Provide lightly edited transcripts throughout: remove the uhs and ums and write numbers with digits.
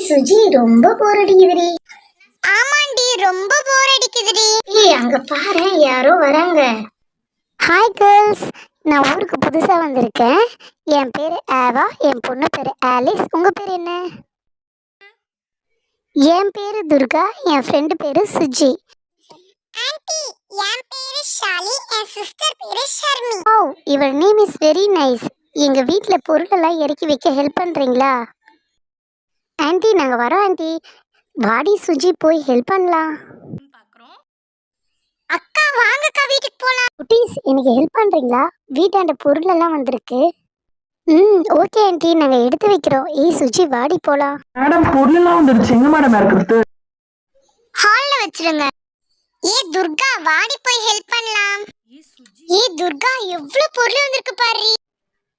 சுஜி ரொம்ப போர் அடிக்குதுடி. ஆமாண்டி ரொம்ப போர் அடிக்குதுடி. அங்க பாரு யாரோ வராங்க. ஹாய் கேர்ள்ஸ், நான் ஊருக்கு புதுசா வந்திருக்கேன். என் பேரு ஆவா, என் பொண்ணு பேரு ஆலிஸ். உங்க பேர் என்ன? என் பேரு துர்கா, என் ஃப்ரெண்டு பேரு சுஜி. ஆன்ட்டி, என் பேரு ஷாலி, என் சிஸ்டர் பேரு Sharmi. Oh, your name is very nice. எங்க வீட்ல பொருளெல்லாம் இறக்கி வைக்க ஹெல்ப் பண்றீங்களா? ஆன்ட்டி நாங்க வரோம் ஆன்ட்டி. வாடி சுஜி போய் ஹெல்ப் பண்ணலாம். அக்கா வாங்கக்கா வீட்டுக்கு போலாம். குட்டீஸ் எனக்கு ஹெல்ப் பண்றீங்களா? வீட்டாண்ட பொருள் எல்லாம் வந்திருக்கு. ஓகே ஆன்ட்டி, நாங்க எடுத்து வைக்கிறோம். சுஜி வாடி போலாம். மேடம் பொருள் எல்லாம் வந்துருச்சு. எங்க மேடம் இருக்குது? ஹால்ல வச்சிருங்க. துர்கா வாடி போய் ஹெல்ப் பண்ணலாம். துர்கா எவ்வளவு பொருள் வந்திருக்கு பாரு.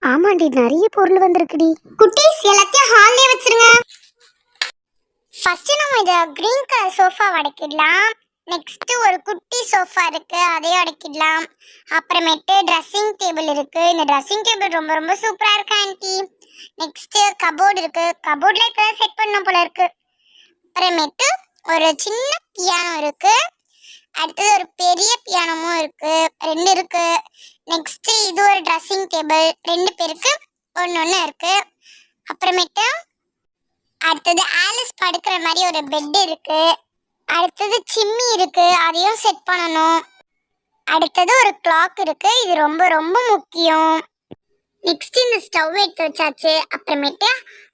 ஆமாண்டி நிறைய பொருள் வந்திருக்குடி. குட்டீஸ் எல்லாத்தையும் ஹால்ல வச்சிருங்க. ஃபர்ஸ்ட் நம்ம இந்த கிரீன் கலர் சோஃபா அடக்கிடலாம். நெக்ஸ்ட் ஒரு குட்டி சோஃபா இருக்கு, அதையும் அடக்கிடலாம். அப்புறமேட்டு ட்ரெஸ்ஸிங் டேபிள் இருக்கு. இந்த ட்ரெஸ்ஸிங் டேபிள் ரொம்ப ரொம்ப சூப்பரா இருக்கு ஆன்ட்டி. நெக்ஸ்ட் கபோர்டு இருக்கு. கபோர்ட்ல இப்ப செட் பண்ண போல இருக்கு. அப்புறமேட்டு ஒரு சின்ன பியானோ இருக்கு. அடுத்தது ஒரு பெரிய பியானோமும் இருக்கு, 2 இருக்கு. நெக்ஸ்ட் இது ஒரு ட்ரெஸ்ஸிங் டேபிள், 2 பேருக்கு ஒன்னு இருக்கு. அப்புறமேட்டு அடுத்தது ஆலிஸ் படுக்கிற மாதிரி ஒரு பெட் இருக்கு. அடுத்தது சிம்மி இருக்கு, அதையும் செட் பண்ணணும். அடுத்தது ஒரு கிளாக் இருக்கு, இது ரொம்ப ரொம்ப முக்கியம். நெக்ஸ்ட் இந்த ஸ்டவ் எடுத்து வச்சாச்சு. அப்புறமேட்டு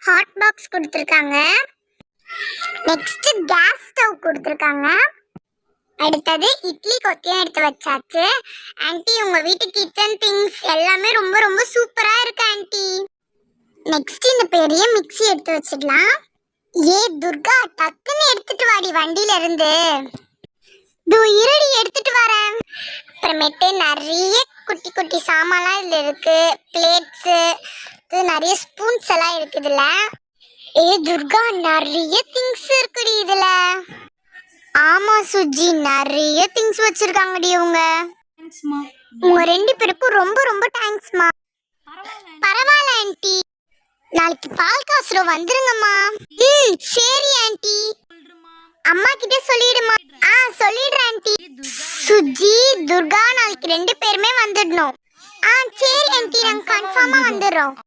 ஹாட் பாக்ஸ் கொடுத்துருக்காங்க. நெக்ஸ்ட் கேஸ் ஸ்டவ் கொடுத்துருக்காங்க. அடுத்தது இட்லி கொத்தியும் எடுத்து வச்சாச்சு. ஆன்ட்டி உங்க வீட்டு கிச்சன் திங்ஸ் எல்லாமே ரொம்ப ரொம்ப சூப்பரா இருக்கு ஆன்ட்டி. நெக்ஸ்ட் இந்த பெரிய மிக்ஸி எடுத்து வச்சிடலாம். துர்கா டக்குன்னு எடுத்துட்டு வாடி வண்டியில இருந்து. இருடி எடுத்துட்டு வரேன். அப்புறமேட்டு நிறைய குட்டி குட்டி சாமான்லாம் இதுல இருக்கு. பிளேட்ஸ், நிறைய ஸ்பூன்ஸ் எல்லாம் இருக்கு இதுல. துர்கா நிறைய திங்ஸ் இருக்குடி இதுல. ஆமா சுஜி, நிறைய திங்ஸ் வச்சிருக்காங்கடி இவங்க. உங்க 2 பேருக்கும் ரொம்ப ரொம்ப தேங்க்ஸ்மா. பரவாயில்ல ஆன்ட்டி, நாளைக்கு பால் காசுல வந்துருங்கம்மா. சரி ஆன்ட்டி, அம்மா கிட்ட சொல்லிடுமா. சொல்லிடுறேன் ஆன்ட்டி. சுஜி துர்கா நாளைக்கு 2 பேருமே வந்துடணும். சரி ஆன்ட்டி, நாங்க கன்ஃபார்மா வந்துடுறோம்.